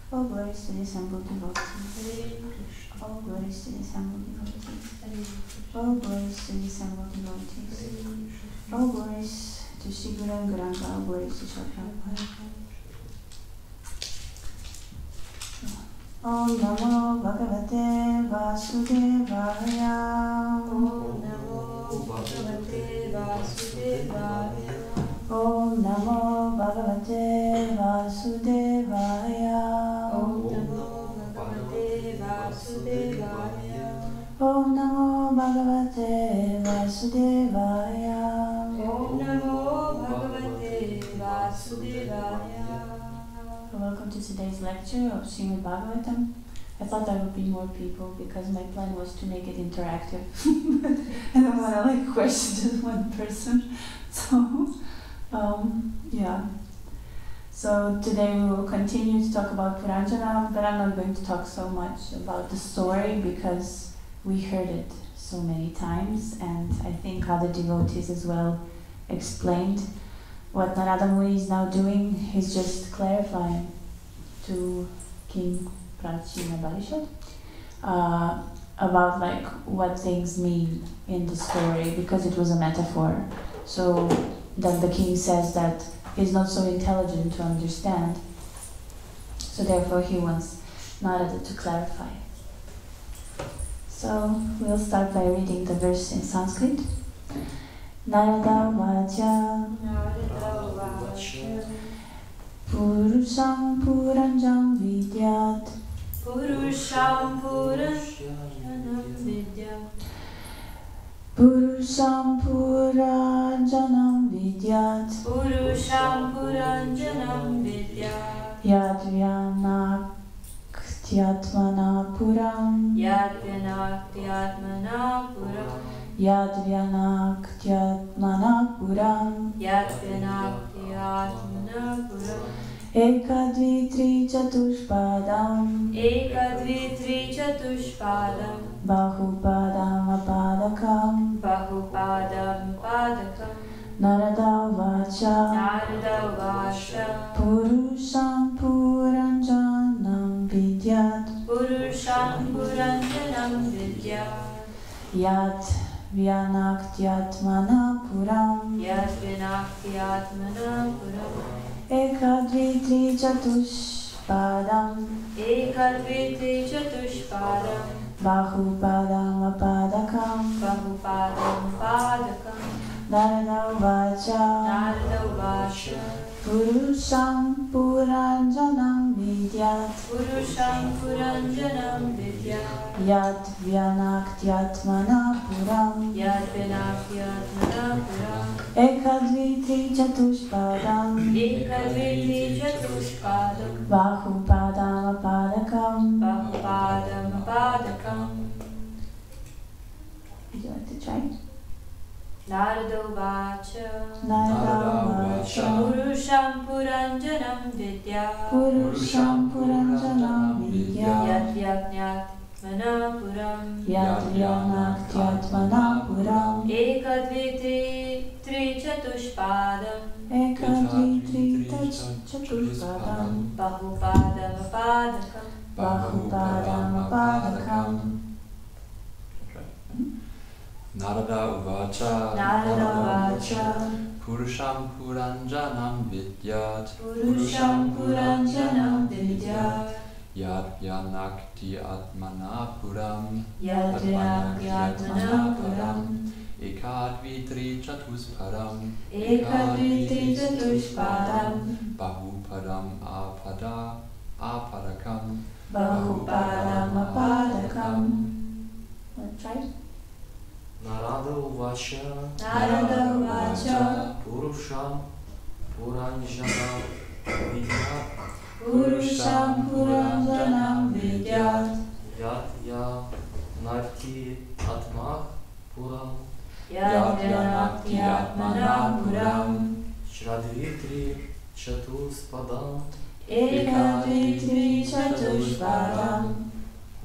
All glories to the assembled devotees. All glories to the assembled devotees. All glories to the assembled devotees. All glories to Sri Guru and Gauranga. All glories to Sri Prabhupada. Om Namo Bhagavate Vasudevaya. Om Namo Bhagavate Vasudevaya. Om Namo Bhagavate Vasudevaya. Om Namo Bhagavate Vasudevaya. Om Namo Bhagavate Vasudevaya. Om Namo Bhagavate Vasudevaya. Welcome to today's lecture of Srimad Bhagavatam. I thought there would be more people because my plan was to make it interactive. But I don't want to question just one person. So, yeah. So today we will continue to talk about Puranjana, but I'm not going to talk so much about the story because we heard it so many times, and I think other devotees as well explained. What Narada Muni is now doing is just clarifying to King Prachina Balishad about what things mean in the story, because it was a metaphor. So then the king says that he's not so intelligent to understand. So therefore he wants Narada to clarify. So we'll start by reading the verse in Sanskrit. Narada Vacha Purusham Puranjam Vidyat Purusham Puranjanam Vidyat Purusham Puranjanam Vidyat Purusham Puranjanam Vidyat Yadvyanak Tyatmana Puram Yadvyanaktyatmana Puram Yadvyanaktyatmana Puram Yadvyanaktyatmana Puram Ekadvitri Chatushpadam Ekadvitri Chatushpadam Bahupadam Apadakam Bahupadam Apadakam Narada Vacha Purusham Puranjanam Vidyat Purusham Puranjanam Vidyat Yat Vyanaktyatmana Puram Yat Vyanaktyatmana Puram Ekadvitri Chatushpadam Ekadvitri Chatushpadam Bahupadam Apadakam Bahupadam Apadakam Narada Vacha Purusham Puranjanam Vidyat. Purusham Puranjanam Vidyat. Yat Vyanaktyatmana Puram. Yat Vyanaktyatmana Puram. Ekadviti Chatushpadam. Ekadviti Chatushpadam. Bahupadam Apadakam. Bahupadam Apadakam. Would you like to try? Narada Vacha. Purusham Puranjanam Vidyat. Purusham Puranjanam Vidyat. Yat Vyajnatmana Puram. Yat Vyanaktyatmana Puram. Ekadviti Chatushpadam. Ekadviti Chatushpadam. Bahupadam Apadakam. Bahupadam Apadakam. Narada Uvacha. Purusham Puranjanam Vidyat. Purusham Puranjanam Vidyat. Yat Vyanakti Atmana Puram. Yat Vyanaktyatmana Puram. Ekadvitri Chatuspadam. Ekadviti Chatushpadam. Bahupadam Apadakam. Bahupadam Apadakam. Want to try? Narada Uvacha. Narada Vacha. Purusham Puranjanam Vidyat. Purusham Puranjanam Vidyat. Yat Vyanakti Atma Puram. Yat Vyanaktyatmana Puram. Shradvitri Chatuspadam. Ekadviti Chatushpadam.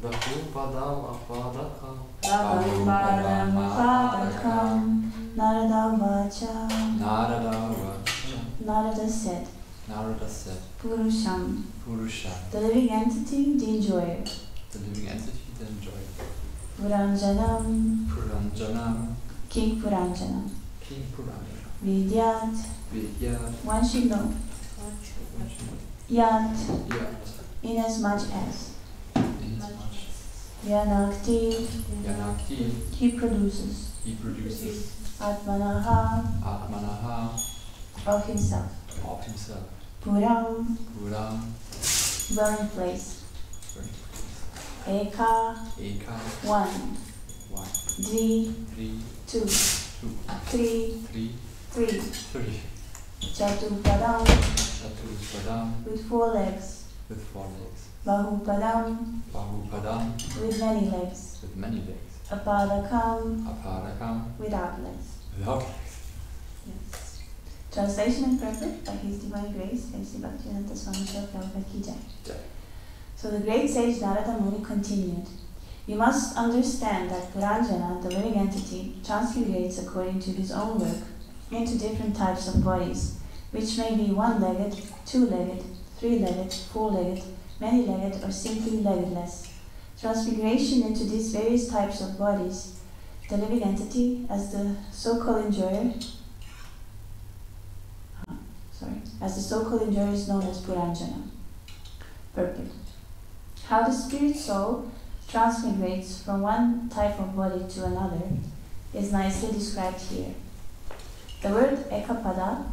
Bahupadam Apadakam. Bahupadam Apadakam. Narada Vacha. Narada said, Purusham, the living entity, the enjoyer. Puranjanam, King Puranjanam. Vidyat, one should know. Yat, inasmuch as. Vyanakti, he produces. Atmanaha, of himself. Puram, dwelling place. Eka, one. Dvi, two. Three, three. Chatupadam, with four legs. Bahupadam, with many legs. Apadakam, without legs. Yes. Translation and preface by His Divine Grace, A.C. Bhaktivedanta Swami Srila Prabhupada Ki Jai. So the great sage Narada Muni continued, you must understand that Puranjana, the living entity, transfigurates according to his own work into different types of bodies, which may be one-legged, two-legged, three-legged, four-legged, many-legged, or simply leggedless. Transfiguration into these various types of bodies, the living entity, as the so-called enjoyer, is known as Puranjana. Purport. How the spirit soul transmigrates from one type of body to another is nicely described here. The word ekapada,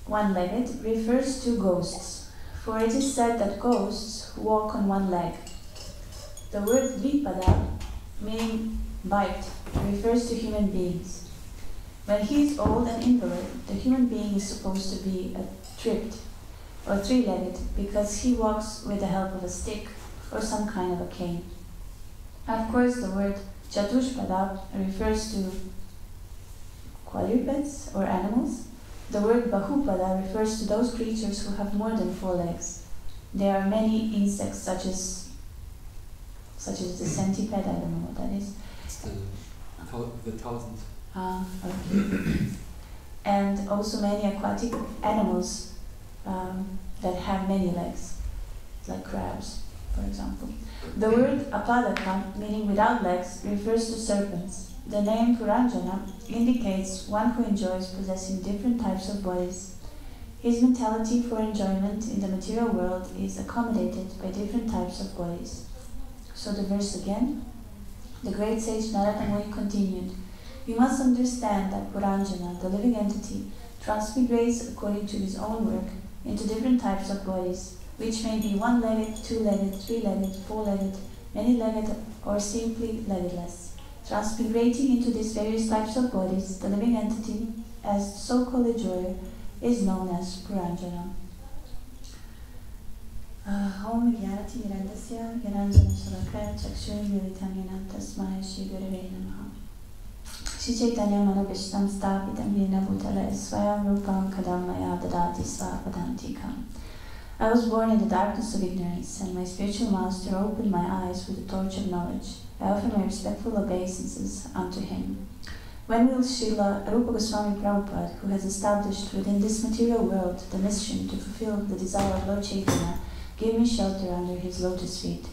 one-legged, refers to ghosts, for it is said that ghosts walk on one leg. The word dvipada, meaning bite, refers to human beings. When he is old and invalid, the human being is supposed to be tripped or three-legged because he walks with the help of a stick or some kind of a cane. Of course, the word chatushpada refers to quadrupeds or animals. The word bahupada refers to those creatures who have more than four legs. There are many insects such as the centipede, I don't know what that is. It's the thousand. Okay. And also many aquatic animals that have many legs, like crabs, for example. The word apadaka, meaning without legs, refers to serpents. The name Puranjana indicates one who enjoys possessing different types of bodies. His mentality for enjoyment in the material world is accommodated by different types of bodies. So the verse again. The great sage Narada Muni continued, "You must understand that Puranjana, the living entity, transmigrates according to his own work into different types of bodies, which may be one-legged, two-legged, three-legged, four-legged, many-legged, or simply leggedless. Transmigrating into these various types of bodies, the living entity, as the so-called enjoyer, is known as Puranjana. Om Gyarati Mirandasya Gyananjana Shalakaya Chakshuri Militam Yena Tasmai Shri Gurave Namaha. Shri Chaitanya Manobhishtam Stapitam Yena Bhutale Swayam Rupam Kadamaya Dadati Svapadantikam. I was born in the darkness of ignorance, and my spiritual master opened my eyes with the torch of knowledge. I offer my respectful obeisances unto him. When will Srila Rupa Goswami Prabhupada, who has established within this material world the mission to fulfill the desire of Lord Chaitanya, give me shelter under his lotus feet?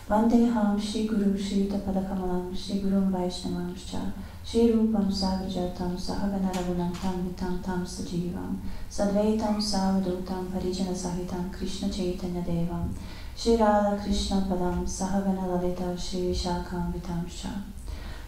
Vandeham Shri Guru Shri Yuta Padakamalam Shri Gurum Vaishnavam Scha Shri Rupam Sagrajatam Sahagana Raghunantam Vitam Tam Sajivam Sadvaitam Savadutam Parijana Sahitam Krishna Chaitanya Devam Shri Radha Krishna Padam Sahagana Lalita Shri Vishakam Vitam Scha.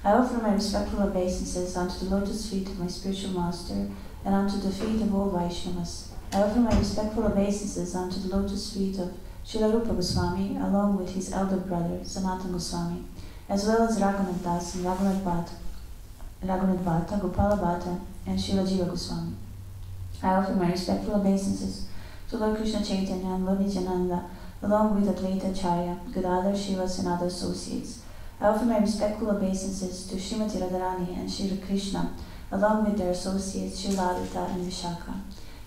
I offer my respectful obeisances unto the lotus feet of my spiritual master and unto the feet of all Vaishnavas. I offer my respectful obeisances unto the lotus feet of Srila Rupa Goswami along with his elder brother Sanatana Goswami, as well as Raghunath Das and Raghunath Bhatta, Gopala Bhatta, and Srila Jiva Goswami. I offer my respectful obeisances to Lord Krishna Chaitanya and Lord Nityananda along with Advaita Acharya, Gadadhar, Shivas, and other associates. I offer my respectful obeisances to Srimati Radharani and Shri Krishna along with their associates Shri Lalita and Vishaka.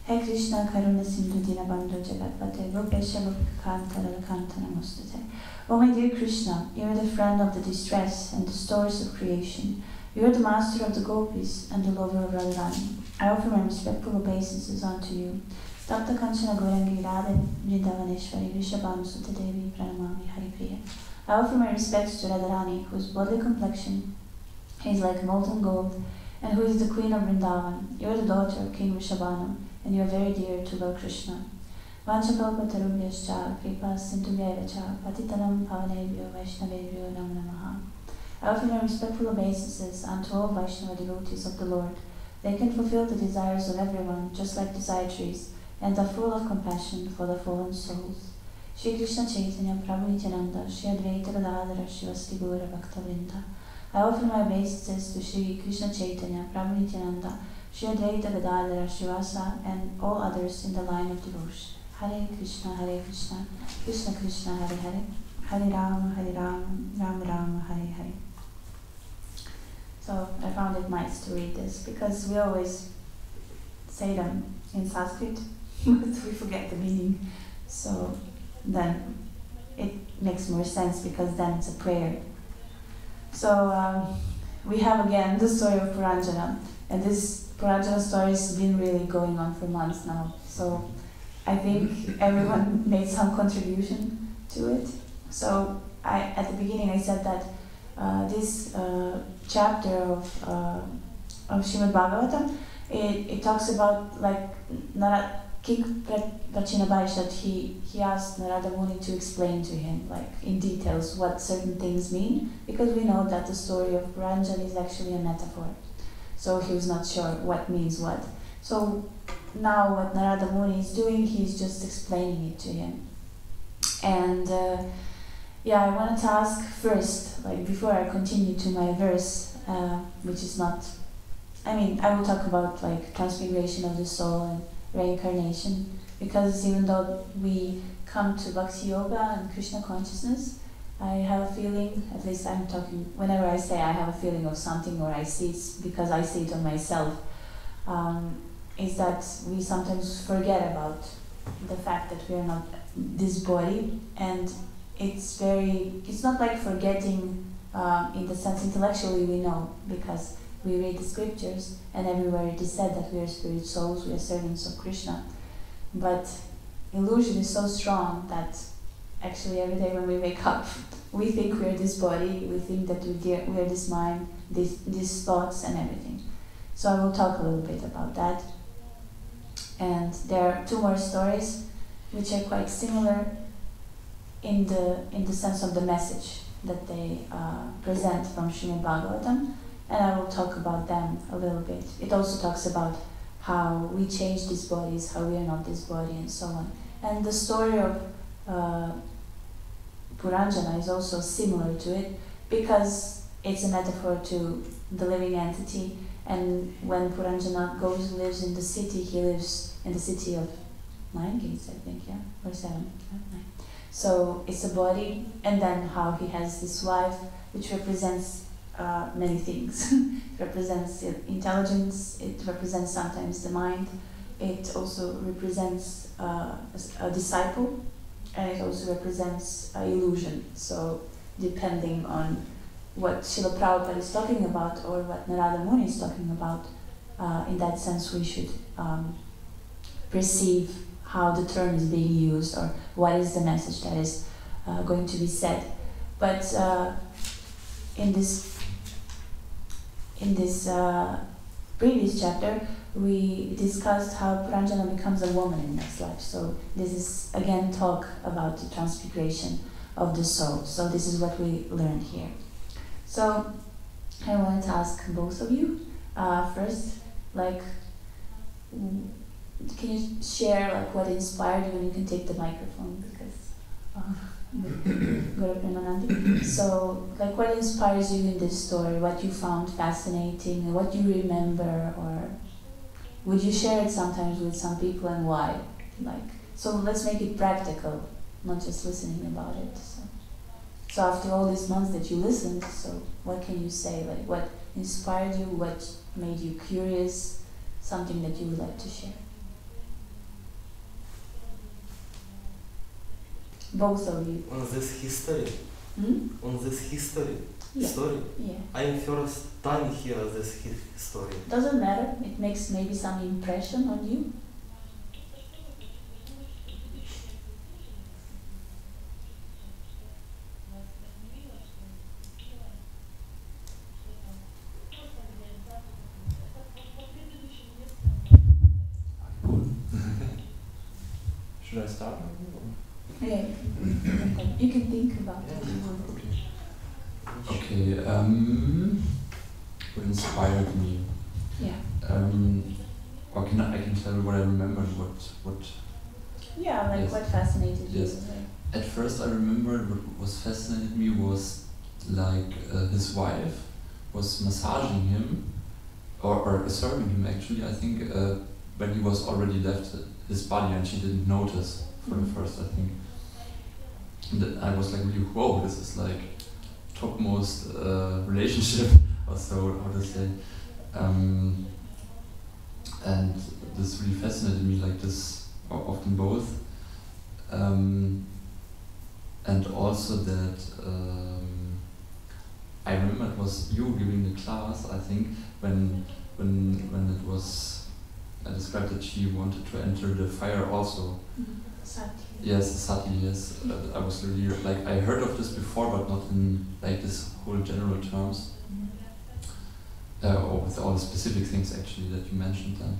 Hey Krishna, Karuna Sindhu Dinabandhu Jagatpate, Rupesha Rupakantara Kantara Mustate. O my dear Krishna, you are the friend of the distress and the stores of creation. You are the master of the gopis and the lover of Radharani. I offer my respectful obeisances unto you. Tapta Kanchana Gorangi Radhe Vrindavaneshwari Vrishabhanusute Devi Pranamami Haripriya. I offer my respects to Radharani, whose bodily complexion is like molten gold, and who is the queen of Vrindavan. You are the daughter of King Vrishabhanu, and you are very dear to Lord Krishna. Vanchakalpatarubhyascha kripa sindhubhyaivacha patitanam pavanebhyo vaishnavebhyo namo namaha. I offer my respectful obeisances unto all Vaishnava devotees of the Lord. They can fulfill the desires of everyone, just like desire trees, and are full of compassion for the fallen souls. Shri Krishna Chaitanya Prabhu Nityananda Shri Advaita Gadadhara Shivasti Gaura Bhakta Vrinda. I offer my obeisances to Shri Krishna Chaitanya Prabhu Nityananda Shri Advaita Gadadhara Shivasa and all others in the line of devotion. Hare Krishna, Krishna Krishna, Hare Hare, Hare Rama, Rama Rama, Hare Hare. So I found it nice to read this because we always say them in Sanskrit, but we forget the meaning. So then it makes more sense because then it's a prayer. So we have again the story of Puranjana, and this Puranjana story has been really going on for months now. So I think everyone made some contribution to it. So at the beginning I said that this chapter of Srimad Bhagavatam, it talks about like King Prachinabhaish, that he asked Narada Muni to explain to him like in details what certain things mean, because we know that the story of Puranjana is actually a metaphor. So he was not sure what means what. So now what Narada Muni is doing, he's just explaining it to him. And I wanted to ask first, like before I continue to my verse, which is not, I will talk about like transmigration of the soul and reincarnation, because even though we come to Bhakti Yoga and Krishna consciousness, I have a feeling, at least I'm talking, whenever I say I have a feeling of something or I see it because I see it on myself, is that we sometimes forget about the fact that we are not this body, and it's not like forgetting in the sense intellectually we know, because we read the scriptures and everywhere it is said that we are spirit souls, we are servants of Krishna. But illusion is so strong that actually every day when we wake up, we think we are this body, we think that we are this mind, these thoughts and everything. So I will talk a little bit about that. And there are two more stories which are quite similar in the sense of the message that they present from Srimad Bhagavatam, and I will talk about them a little bit. It also talks about how we change these bodies, how we are not this body, and so on. And the story of Puranjana is also similar to it, because it's a metaphor to the living entity. And when Puranjana lives in the city, he lives in the city of 9 gates, I think, yeah, or 7, 9. So it's a body, and then how he has this wife, which represents many things. It represents intelligence, it represents sometimes the mind, it also represents a disciple, and it also represents illusion. So depending on what Srila Prabhupada is talking about or what Narada Muni is talking about, in that sense we should perceive how the term is being used or what is the message that is going to be said. But in this previous chapter, we discussed how Puranjana becomes a woman in next life. So this is again talk about the transfiguration of the soul. So this is what we learned here. So I wanted to ask both of you first, like, can you share like what inspired you? And you can take the microphone because so like what inspires you in this story, what you found fascinating, what you remember, or would you share it sometimes with some people, and why? Like, so let's make it practical, not just listening about it. So after all these months that you listened, so what can you say? Like, what inspired you? What made you curious? Something that you would like to share? Both of you. On this history. On this history. Yeah. Story. Yeah. I'm first time hear this story. Doesn't matter. It makes maybe some impression on you. Should I start? Yeah. You can think about it. Okay. What inspired me? Yeah. Or I can tell what I remembered. What? Yeah, like Yes. what fascinated you? Yes. Like. At first, I remembered what was fascinated me was like his wife was massaging him, or serving him actually. I think when he was already left his body, and she didn't notice for the first, I think. And I was like, really, whoa, this is like topmost relationship, or so, how to say. And this really fascinated me, like this, often both. And also that I remember it was you giving the class, I think, when it was described that she wanted to enter the fire also. Sati. Yes, Sati, yes. I was really, like, I heard of this before, but not in like this whole general terms. Or with all the specific things actually that you mentioned then.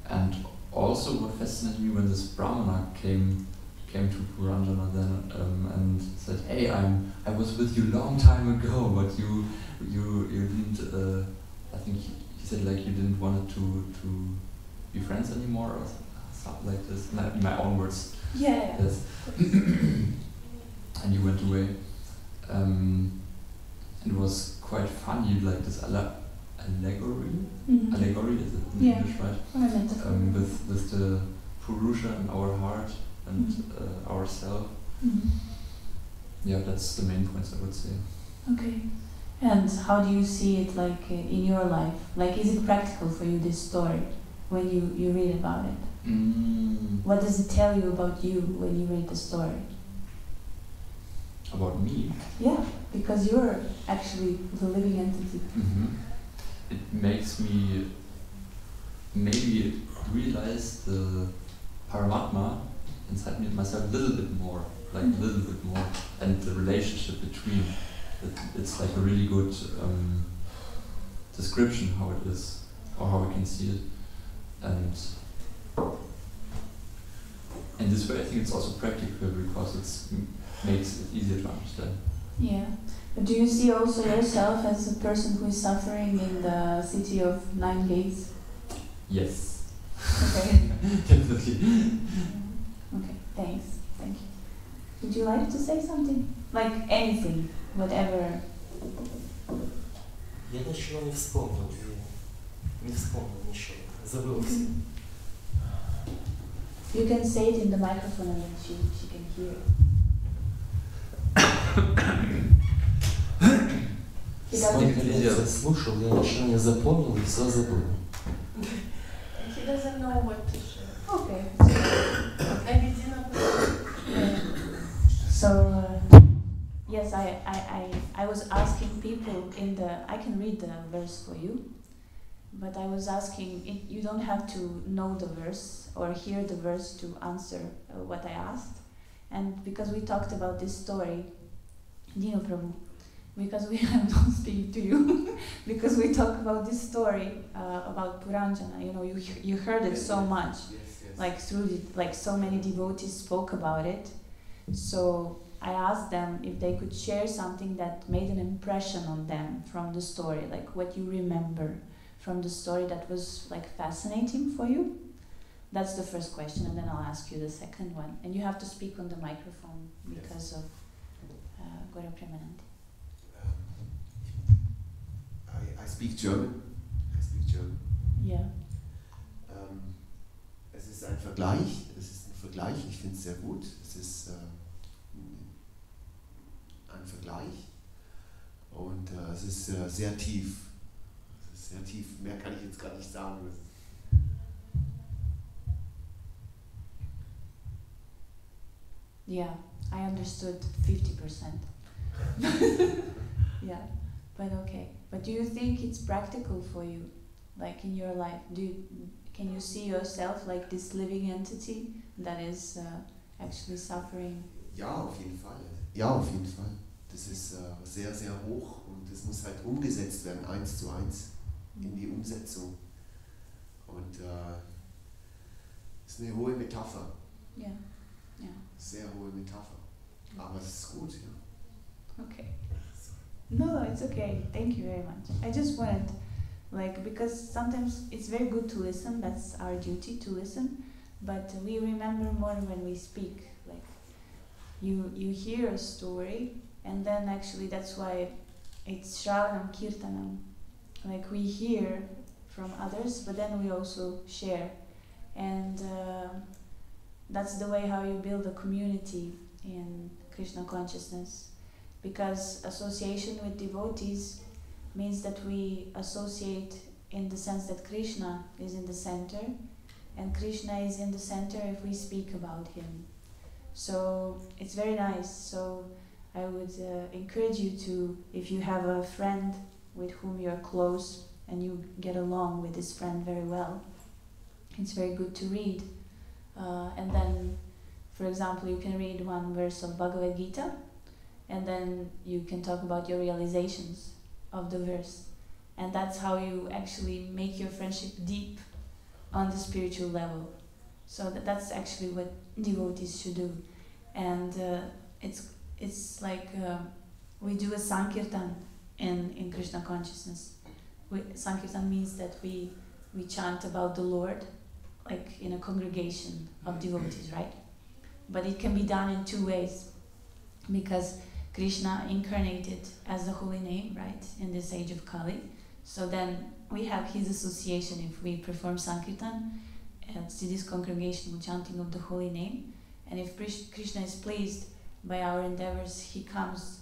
And also what fascinated me when this Brahmana came to Puranjana then and said, hey, I was with you long time ago, but you didn't, I think he said like you didn't want to be friends anymore, or something like this, in my own words. Yeah. Yes. And you went away. It was quite funny, like this allegory. Allegory is it in English, right? With the Purusha in our heart and ourself. Yeah, that's the main points I would say. Okay. And how do you see it, like in your life? Like, is it practical for you, this story, when you read about it? What does it tell you about you when you read the story? About me? Yeah, because you're actually the living entity. It makes me maybe realize the Paramatma inside me, myself, a little bit more, like a little bit more, and the relationship between. It's like a really good description how it is, or how we can see it, and in this way I think it's also practical because it makes it easier to understand. Yeah. But do you see also yourself as a person who is suffering in the city of 9 gates? Yes. Okay. Definitely. Okay, thanks. Thank you. Would you like to say something? Like anything, whatever. Я ничего не вспомнил. Не вспомнил ничего. Забылся. You can say it in the microphone and then she can hear it. Сколько лет я слушал, я ничего не запомнил и все забыл. He doesn't know what to share. Okay. Maybe Dina could. So, yes, I was asking people in the, I can read the verse for you, but I was asking, you don't have to know the verse or hear the verse to answer what I asked. And because we talked about this story, Dino Prabhu, because we have not speak to you, because we talk about this story about Puranjana, you know, you heard it so much, like through it, like so many devotees spoke about it. So I asked them if they could share something that made an impression on them from the story, like what you remember from the story that was like fascinating for you. That's the first question, and then I'll ask you the second one. And you have to speak on the microphone because of Gora Premanandi. I speak German. I speak German. Yeah. Es ist ein Vergleich. Ich finde es sehr gut. Es ist ein Vergleich und es ist sehr tief. Es ist sehr tief. Mehr kann ich jetzt gar nicht sagen. Yeah, I understood 50%. Yeah, but okay. But do you think it's practical for you, like in your life? Can you see yourself like this living entity that is actually suffering? Ja, auf jeden Fall. Ja, auf jeden Fall. Das ist sehr, sehr hoch und es muss halt umgesetzt werden, 1:1 in die Umsetzung. Und ist eine hohe Metapher. Ja. Ja. Sehr hohe Metapher. Aber es ist gut, ja. Okay. No, it's okay. Thank you very much. I just wanted, like, because sometimes it's very good to listen. That's our duty to listen. But we remember more when we speak. Like, you hear a story, and then actually that's why it's Shravanam Kirtanam. Like, we hear from others, but then we also share. And that's the way how you build a community in Krishna consciousness. Because association with devotees means that we associate in the sense that Krishna is in the center, and Krishna is in the center if we speak about him. So it's very nice. So I would encourage you to, if you have a friend with whom you're close and you get along with this friend very well, it's very good to read. And then, for example, you can read one verse of Bhagavad Gita, and then you can talk about your realizations of the verse. And that's how you actually make your friendship deep on the spiritual level. So that's actually what devotees should do. And it's like we do a Sankirtan in Krishna consciousness. Sankirtan means that we chant about the Lord, like in a congregation of devotees, right? But it can be done in 2 ways, because Krishna incarnated as the holy name, right, in this age of Kali. So then we have his association if we perform Sankirtan to this congregational chanting of the holy name. And if Krishna is pleased by our endeavors, he comes,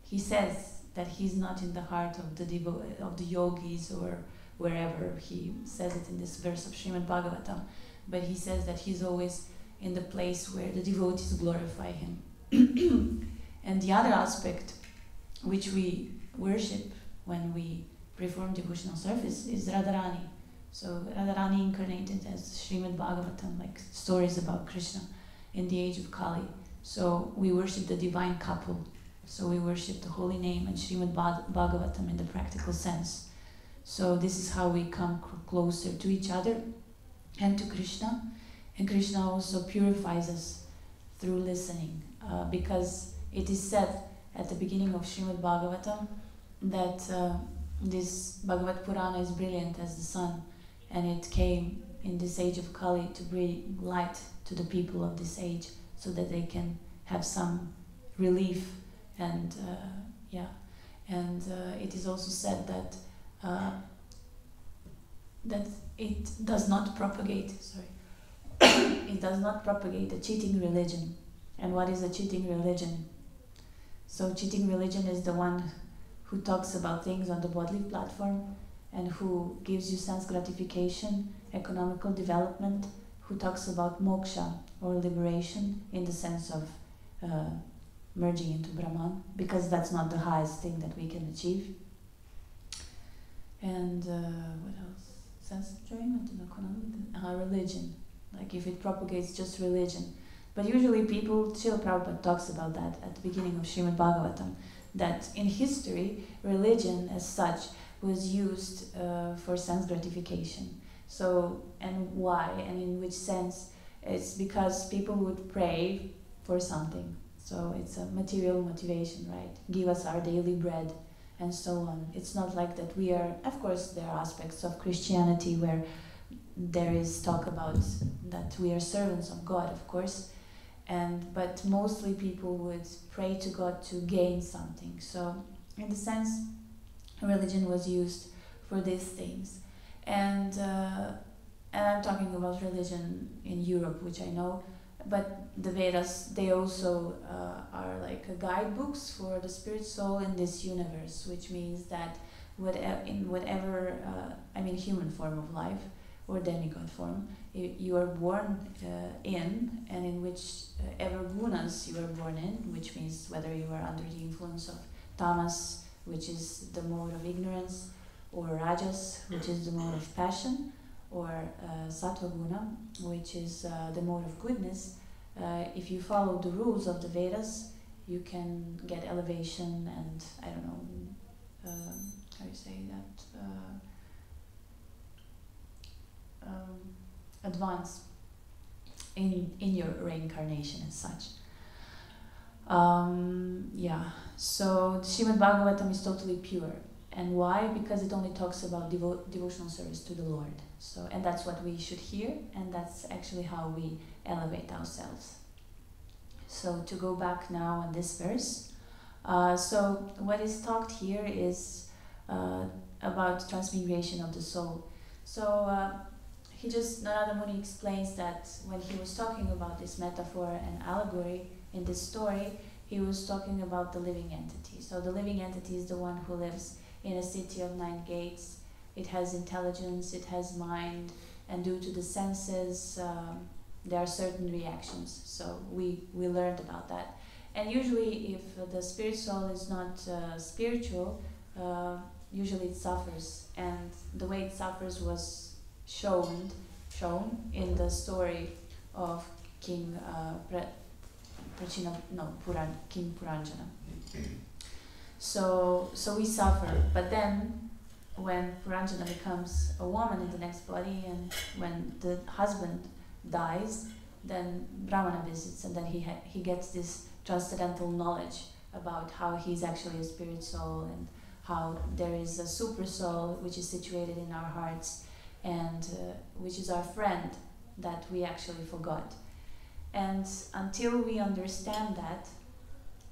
he says that he's not in the heart of the yogis or wherever. He says it in this verse of Srimad Bhagavatam, but he says that he's always in the place where the devotees glorify him. And the other aspect which we worship when we perform devotional service is Radharani. So Radharani incarnated as Srimad Bhagavatam, like stories about Krishna in the age of Kali. So we worship the divine couple. So we worship the holy name and Srimad Bhagavatam in the practical sense. So this is how we come closer to each other and to Krishna. And Krishna also purifies us through listening, because it is said at the beginning of Srimad Bhagavatam that this Bhagavad Purana is brilliant as the sun, and it came in this age of Kali to bring light to the people of this age so that they can have some relief. And it is also said that that it does not propagate, it does not propagate a cheating religion. And what is a cheating religion? So cheating religion is the one who talks about things on the bodily platform and who gives you sense gratification, economical development, who talks about moksha or liberation in the sense of merging into Brahman, because that's not the highest thing that we can achieve. And what else? Sense enjoyment and economic religion. Like if it propagates just religion. But usually people, Srila Prabhupada talks about that at the beginning of Srimad Bhagavatam, that in history, religion as such was used for sense gratification. So, and why, and in which sense? It's because people would pray for something. So it's a material motivation, right? Give us our daily bread, and so on. It's not like that we are, of course there are aspects of Christianity where there is talk about that we are servants of God, of course, but mostly people would pray to God to gain something. So in the sense, religion was used for these things. And I'm talking about religion in Europe, which I know, but the Vedas, they also are like guidebooks for the spirit soul in this universe, which means that in whatever, human form of life or demigod form, you are born in, and in whichever gunas you are born in, which means whether you are under the influence of tamas, which is the mode of ignorance, or rajas, which is the mode of passion, or sattva guna, which is the mode of goodness. If you follow the rules of the Vedas, you can get elevation and, I don't know, how you say that, advance in your reincarnation as such. So Srimad Bhagavatam is totally pure. And why? Because it only talks about devotional service to the Lord. So, and that's what we should hear, and that's actually how we elevate ourselves. So to go back now on this verse, so what is talked here is about transmigration of the soul. So Narada Muni explains that when he was talking about this metaphor and allegory in this story, he was talking about the living entity. So the living entity is the one who lives in a city of 9 gates. It has intelligence, it has mind, and due to the senses, there are certain reactions. So we learned about that. And usually if the spirit soul is not spiritual, usually it suffers. And the way it suffers was shown in the story of King Puranjana. So we suffer, but then when Puranjana becomes a woman in the next body, and when the husband dies, then Brahmana visits, and then he gets this transcendental knowledge about how he's actually a spirit soul, and how there is a super soul which is situated in our hearts, and which is our friend that we actually forgot. And until we understand that,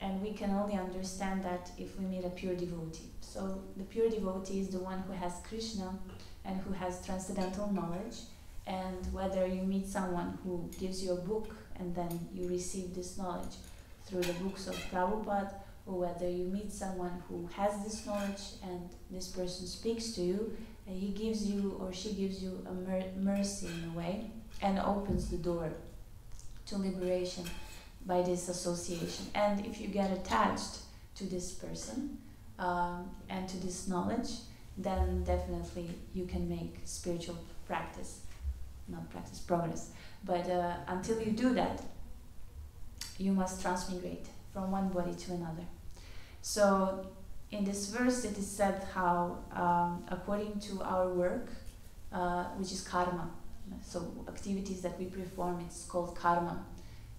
and we can only understand that if we meet a pure devotee. So the pure devotee is the one who has Krishna and who has transcendental knowledge. And whether you meet someone who gives you a book and then you receive this knowledge through the books of Prabhupada, or whether you meet someone who has this knowledge and this person speaks to you, and he gives you or she gives you a mercy in a way, and opens the door to liberation by this association. And if you get attached to this person and to this knowledge, then definitely you can make spiritual progress. But until you do that, you must transmigrate from one body to another. So in this verse it is said how according to our work, which is karma, so activities that we perform, it's called karma.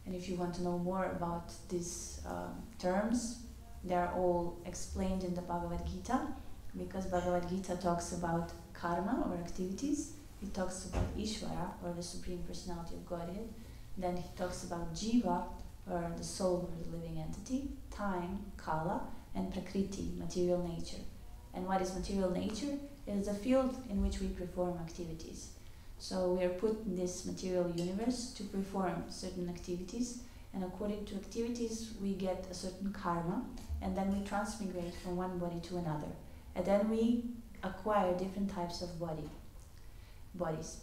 And if you want to know more about these terms, they are all explained in the Bhagavad Gita, because Bhagavad Gita talks about karma or activities. It talks about Ishvara, or the Supreme Personality of Godhead. Then he talks about Jiva, or the soul, or the living entity, time, Kala, and Prakriti, material nature. And what is material nature? It is a field in which we perform activities. So we are put in this material universe to perform certain activities, and according to activities we get a certain karma, and then we transmigrate from one body to another. And then we acquire different types of bodies.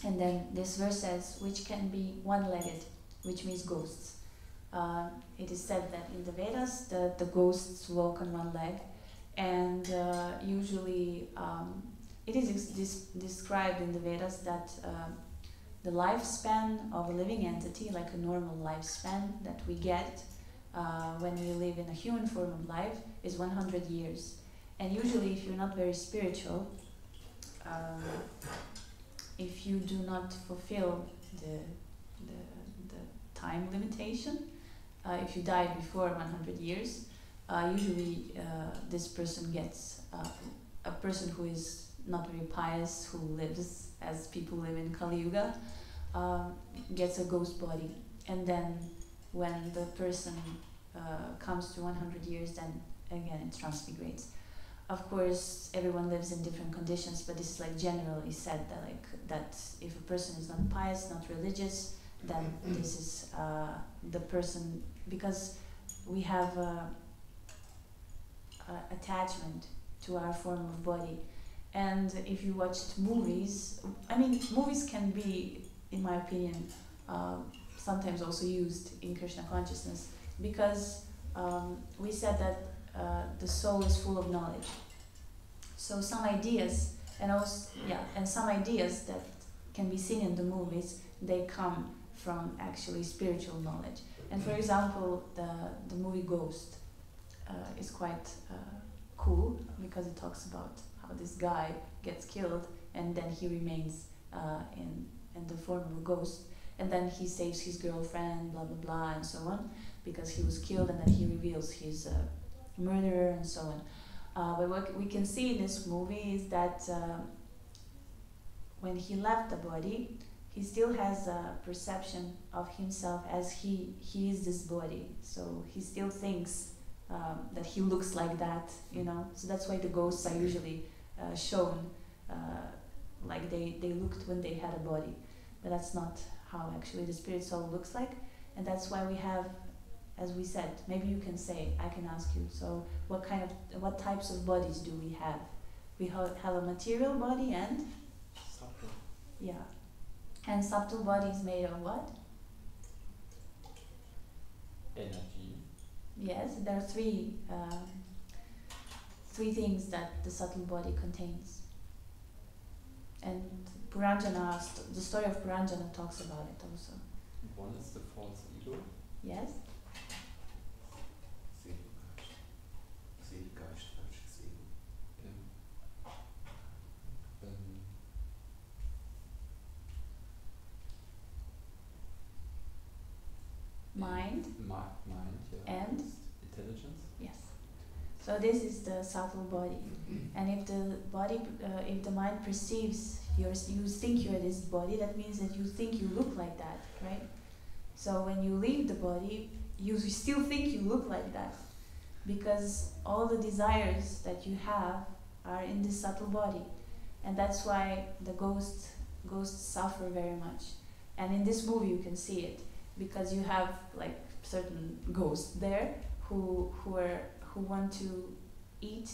And then this verse says, which can be one-legged, which means ghosts. It is said that in the Vedas the ghosts walk on one leg, and usually it is described in the Vedas that the lifespan of a living entity, like a normal lifespan that we get when we live in a human form of life, is 100 years. And usually if you're not very spiritual, if you do not fulfill the time limitation, if you die before 100 years, usually this person gets, a person who is not very pious, who lives as people live in Kali Yuga, gets a ghost body. And then when the person comes to 100 years, then again it transmigrates. Of course, everyone lives in different conditions, but this is like generally said that if a person is not pious, not religious, then this is the person, because we have attachment to our form of body. And if you watched movies, I mean, movies can be, in my opinion, sometimes also used in Krishna consciousness, because we said that the soul is full of knowledge. So some ideas, and some ideas that can be seen in the movies, they come from actually spiritual knowledge. And for example, the movie Ghost is quite cool, because it talks about how this guy gets killed and then he remains in the form of a ghost, and then he saves his girlfriend, blah blah blah, and so on, because he was killed, and then he reveals his murderer and so on. But what we can see in this movie is that when he left the body, he still has a perception of himself as he is this body. So he still thinks that he looks like that, you know. So that's why the ghosts are usually shown like they looked when they had a body. But that's not how actually the spirit soul looks like. And that's why we have, as we said, maybe you can say, I can ask you, so what types of bodies do we have? We have a material body and? Subtle. Yeah. And subtle body is made of what? Energy. Yes, there are three things that the subtle body contains. And Puranjana, the story of Puranjana talks about it also. One is the false ego. Yes? Seelengeist, falsches Ego. Mind. Mind, yeah. And? Intelligence. Yes. So this is the subtle body. And if the body, if the mind perceives you think you're this body, that means that you think you look like that, right? So when you leave the body, you still think you look like that, because all the desires that you have are in this subtle body. And that's why the ghosts suffer very much. And in this movie you can see it, because you have like certain ghosts there who want to eat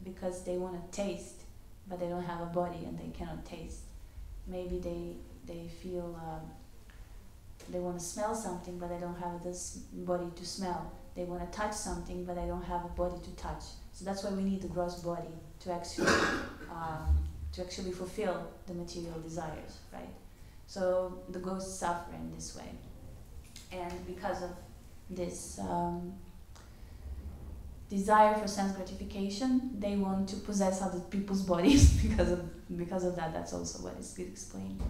because they want to taste, but they don't have a body and they cannot taste. Maybe they feel they want to smell something, but they don't have this body to smell. They want to touch something, but they don't have a body to touch. So that's why we need the gross body to actually fulfill the material desires, right? So the ghosts suffer in this way, and because of this desire for sense gratification, they want to possess other people's bodies. because of that, that's also what is explained,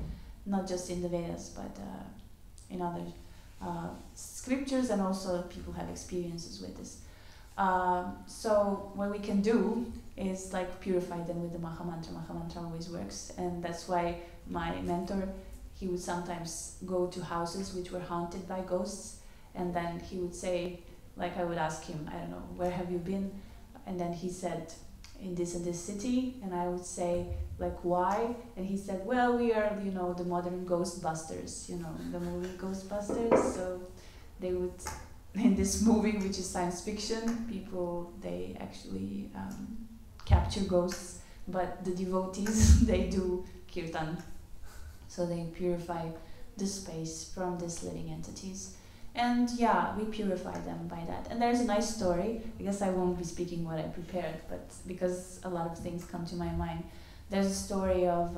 not just in the Vedas, but in other scriptures, and also people have experiences with this. So what we can do is like purify them with the Mahamantra. Mahamantra always works, and that's why my mentor, he would sometimes go to houses which were haunted by ghosts, and then he would say, like I would ask him, I don't know, where have you been? And then he said, in this and this city, and I would say, like, why? And he said, well, we are, you know, the modern Ghostbusters, you know, the movie Ghostbusters. So they would, in this movie, which is science fiction, people, they actually capture ghosts, but the devotees, they do kirtan. So they purify the space from these living entities. And yeah, we purify them by that. And there's a nice story. I guess I won't be speaking what I prepared, but because a lot of things come to my mind. There's a story of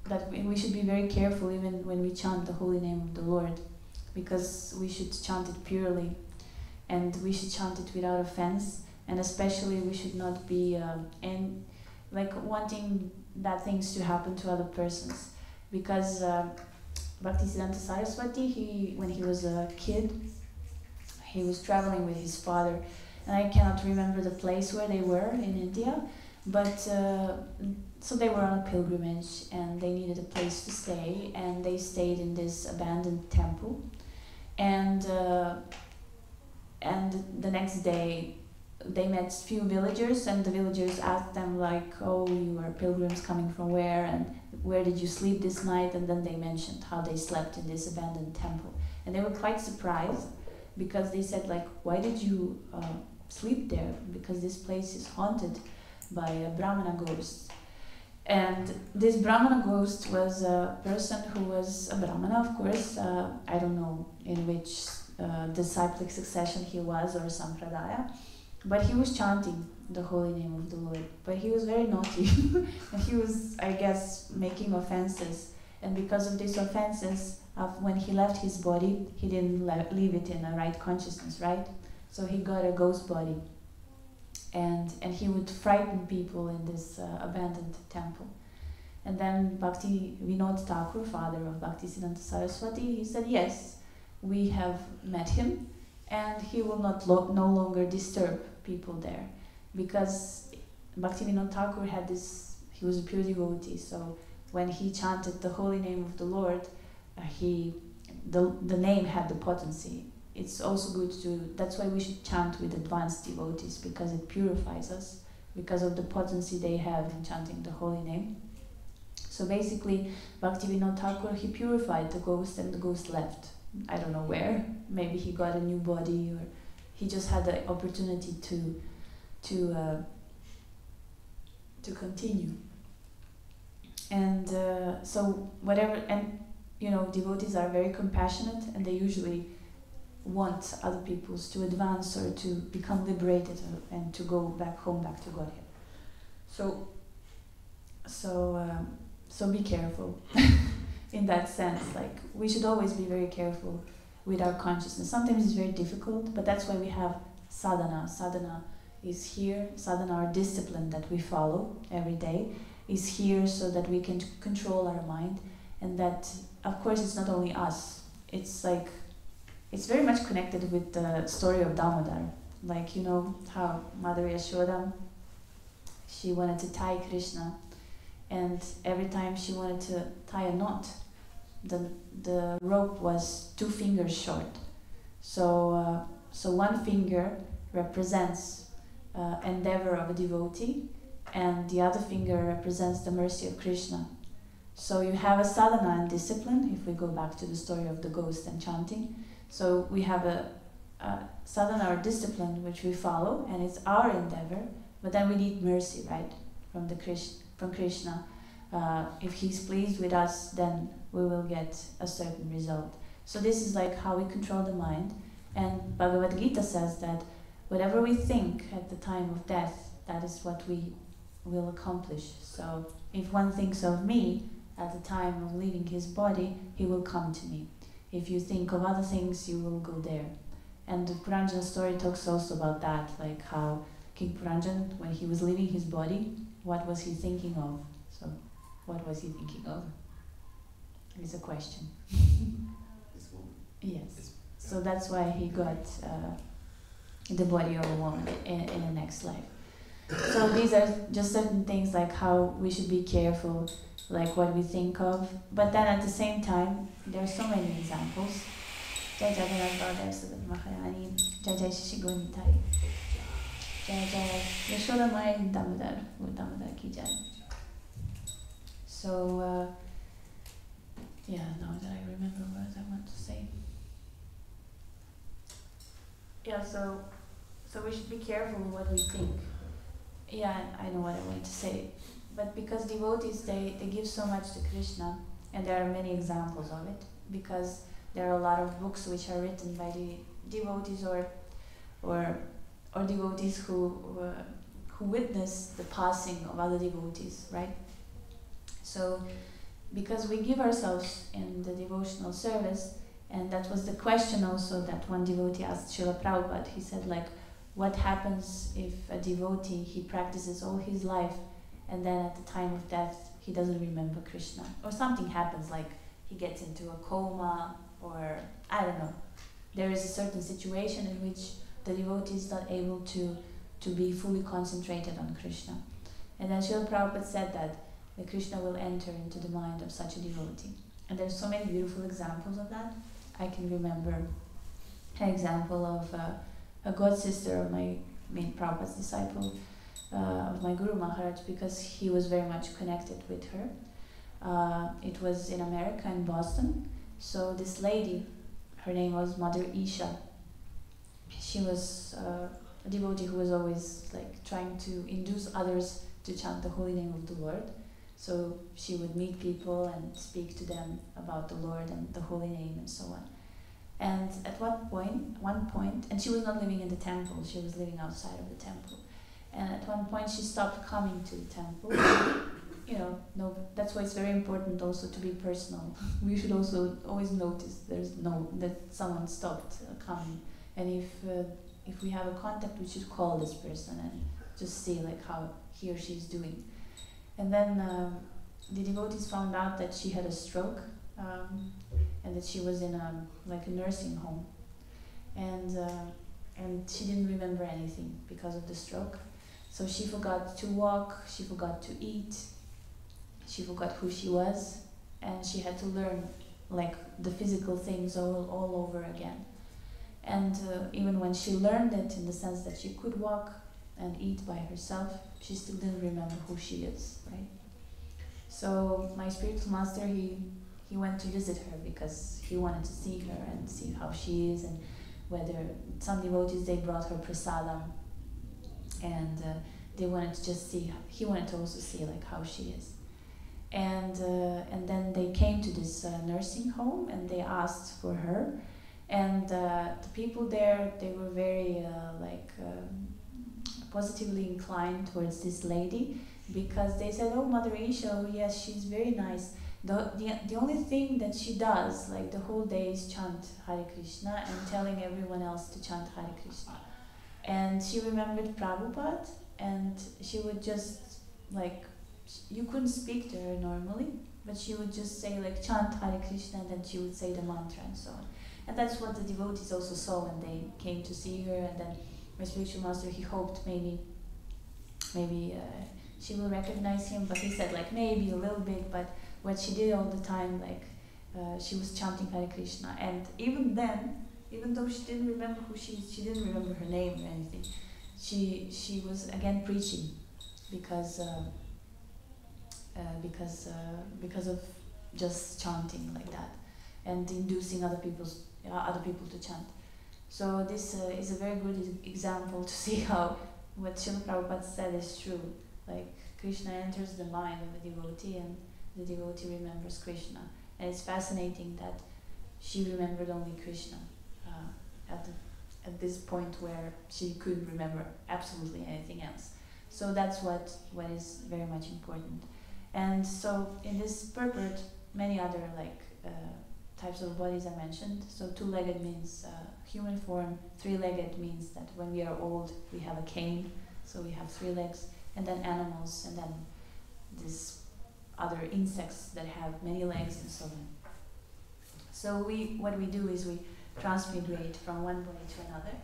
that we should be very careful even when we chant the holy name of the Lord, because we should chant it purely, and we should chant it without offense, and especially we should not be wanting bad things to happen to other persons, because Bhaktisiddhanta Saraswati, when he was a kid, he was traveling with his father, and I cannot remember the place where they were in India, but so they were on a pilgrimage and they needed a place to stay, and they stayed in this abandoned temple, and the next day they met few villagers, and the villagers asked them like, oh, you are pilgrims coming from where, and where did you sleep this night? And then they mentioned how they slept in this abandoned temple, and they were quite surprised, because they said like, why did you sleep there? Because this place is haunted by a Brahmana ghost. And this Brahmana ghost was a person who was a Brahmana, of course. I don't know in which disciplic succession he was, or Sampradaya, but he was chanting the holy name of the Lord. But he was very naughty, and he was, I guess, making offenses. And because of these offenses, when he left his body, he didn't leave it in a right consciousness, right? So he got a ghost body. And he would frighten people in this abandoned temple. And then Bhakti Vinod Thakur, father of Bhaktisiddhanta Saraswati, he said, yes, we have met him, and he will not no longer disturb people there, because Bhakti Vinod Thakur had this, he was a pure devotee, so when he chanted the holy name of the Lord, the name had the potency. It's also good that's why we should chant with advanced devotees, because it purifies us, because of the potency they have in chanting the holy name. So basically, Bhakti Vinod Thakur, he purified the ghost, and the ghost left. I don't know where. Maybe he got a new body, or he just had the opportunity to continue. And so whatever, and you know, devotees are very compassionate, and they usually want other people to advance or to become liberated and to go back home, back to Godhead. So be careful in that sense. Like, we should always be very careful with our consciousness. Sometimes it's very difficult, but that's why we have sadhana. Sadhana is here. Sadhana, our discipline that we follow every day, is here so that we can control our mind, and that, of course, it's not only us. It's like, it's very much connected with the story of Damodar. Like, you know how Mother Yashoda, she wanted to tie Krishna, and every time she wanted to tie a knot, the rope was 2 fingers short. So one finger represents endeavor of a devotee, and the other finger represents the mercy of Krishna. So you have a sadhana and discipline, if we go back to the story of the ghost and chanting. So we have a sadhana or discipline which we follow, and it's our endeavor, but then we need mercy, right, from Krishna. If he's pleased with us, then we will get a certain result. So this is like how we control the mind. And Bhagavad Gita says that whatever we think at the time of death, that is what we will accomplish. So if one thinks of me at the time of leaving his body, he will come to me. If you think of other things, you will go there. And the Puranjana story talks also about that, like how King Puranjan, when he was leaving his body, what was he thinking of? So, what was he thinking of? It's a question. This woman. Yes. So that's why he got the body of a woman in the next life. So these are just certain things like how we should be careful, like what we think of. But then at the same time, there are so many examples. Jai Jai Jagannath Sugat Maharani, Jai Jai Shishigunitai, Jai Jai Yashoda Mai Damodar Ki Jai. So, yeah, now that I remember what I want to say. Yeah, so we should be careful what we think. Yeah, I know what I want to say. But because devotees, they give so much to Krishna, and there are many examples of it, because there are a lot of books which are written by the devotees or devotees who witness the passing of other devotees, right? So, because we give ourselves in the devotional service, and that was the question also that one devotee asked Srila Prabhupada. He said, like, what happens if a devotee, he practices all his life, and then at the time of death, he doesn't remember Krishna? Or something happens, like he gets into a coma, or I don't know. There is a certain situation in which the devotee is not able to be fully concentrated on Krishna. And then Srila Prabhupada said that the Krishna will enter into the mind of such a devotee. And there's so many beautiful examples of that. I can remember an example of a god sister of my main Prabhupada's disciple, of my Guru Maharaj, because he was very much connected with her. It was in America, in Boston. So this lady, her name was Mother Isha. She was a devotee who was always like trying to induce others to chant the holy name of the Lord. So she would meet people and speak to them about the Lord and the holy name and so on. And at one point, and she was not living in the temple, she was living outside of the temple. And at one point she stopped coming to the temple. You know, no, that's why it's very important also to be personal. We should also always notice that someone stopped coming. And if we have a contact, we should call this person and just see like how he or she is doing. And then the devotees found out that she had a stroke, and that she was in a nursing home, and she didn't remember anything because of the stroke. So she forgot to walk, she forgot to eat, she forgot who she was, and she had to learn like the physical things all over again. And even when she learned it, in the sense that she could walk and eat by herself, she still didn't remember who she is, right? So my spiritual master, he went to visit her because he wanted to see her and see how she is, and whether some devotees, they brought her prasadam, and they wanted to just see, he wanted to also see like how she is. And then they came to this nursing home and they asked for her, and the people there, they were very positively inclined towards this lady, because they said, oh, Mother Isha, oh, yes, she's very nice. The only thing that she does, like the whole day, is chant Hare Krishna and telling everyone else to chant Hare Krishna. And she remembered Prabhupada, and she would just, like, you couldn't speak to her normally, but she would just say, like, chant Hare Krishna, and then she would say the mantra and so on. And that's what the devotees also saw when they came to see her. And then my spiritual master, he hoped maybe she will recognize him, but he said like maybe a little bit, but what she did all the time, like she was chanting Hare Krishna. And even then, even though she didn't remember who she didn't remember her name or anything, she was again preaching, because of just chanting like that and inducing other people to chant. So this is a very good example to see how what Srila Prabhupada said is true. Like Krishna enters the mind of a devotee, and the devotee remembers Krishna. And it's fascinating that she remembered only Krishna at this point where she couldn't remember absolutely anything else. So that's what is very much important. And so in this purport, many other types of bodies are mentioned. So two-legged means human form, three-legged means that when we are old we have a cane, so we have 3 legs, and then animals, and then these other insects that have many legs and so on. So what we do is we transmigrate from one body to another.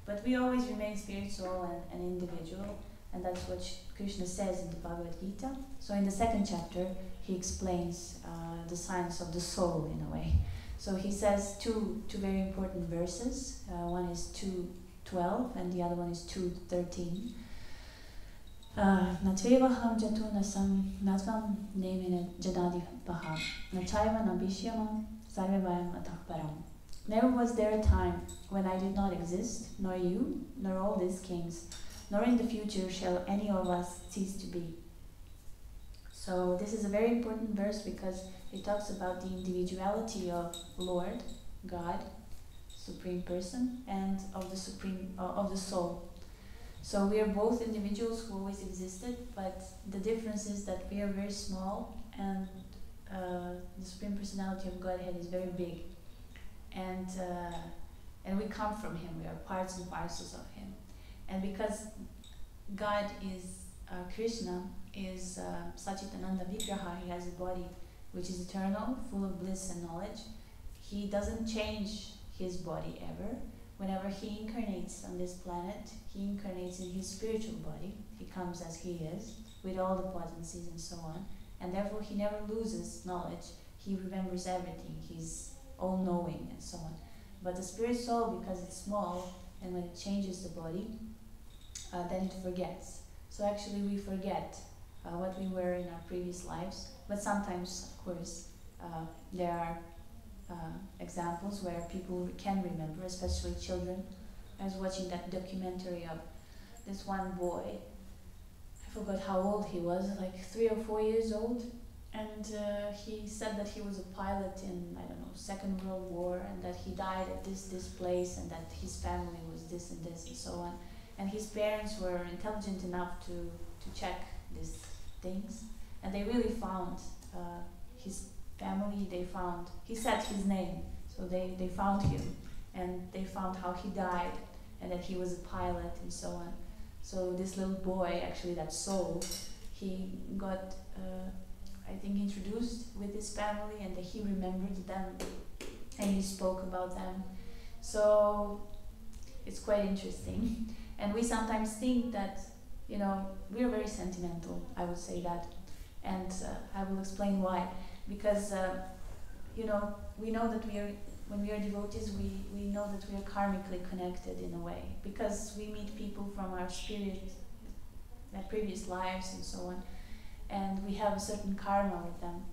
But we always remain spirit, soul, and individual, and that's what Krishna says in the Bhagavad Gita. So in the second chapter, he explains the science of the soul in a way. So he says two very important verses. One is 2:12 and the other one is 2:13. Natvevaham jatunasam natvam nemine janadi paha nachaiva nabhishyamam sarvevayam atahparam. Never was there a time when I did not exist, nor you, nor all these kings, nor in the future shall any of us cease to be. So this is a very important verse because it talks about the individuality of Lord, God, Supreme Person, and of the soul. So we are both individuals who always existed, but the difference is that we are very small and the Supreme Personality of Godhead is very big. And we come from Him, we are parts and parcels of Him. And because God is, Krishna is Sachitananda Vigraha, He has a body which is eternal, full of bliss and knowledge. He doesn't change His body ever. Whenever He incarnates on this planet, He incarnates in His spiritual body. He comes as He is, with all the potencies and so on. And therefore He never loses knowledge. He remembers everything. He's all-knowing and so on. But the spirit soul, because it's small, and when it changes the body, then it forgets. So actually we forget what we were in our previous lives. But sometimes, of course, there are examples where people can remember, especially children. I was watching that documentary of this one boy. I forgot how old he was, like 3 or 4 years old. And he said that he was a pilot in, I don't know, Second World War, and that he died at this place, and that his family was this and this and so on. And his parents were intelligent enough to check these things, and they really found his family. He said his name, so they found him, and they found how he died, and that he was a pilot and so on. So this little boy, actually that soul, he got I think introduced with his family, and that he remembered them and he spoke about them. So it's quite interesting. And we sometimes think that, we are very sentimental, I would say that. And I will explain why. Because, we know that when we are devotees, we know that we are karmically connected in a way. Because we meet people from our spirit, their previous lives and so on. And we have a certain karma with them.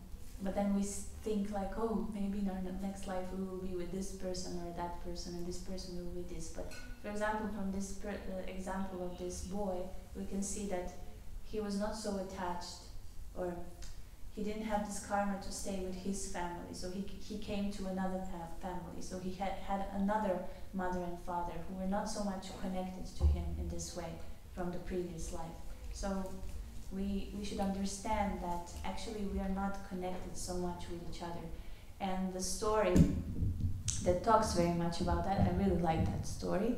But then we think like, oh, maybe in our next life we will be with this person or that person, and this person will be this. But for example, from this example of this boy, we can see that he was not so attached, or he didn't have this karma to stay with his family. So he came to another family. So he had another mother and father who were not so much connected to him in this way from the previous life. So we should understand that actually we are not connected so much with each other. And the story that talks very much about that, I really like that story,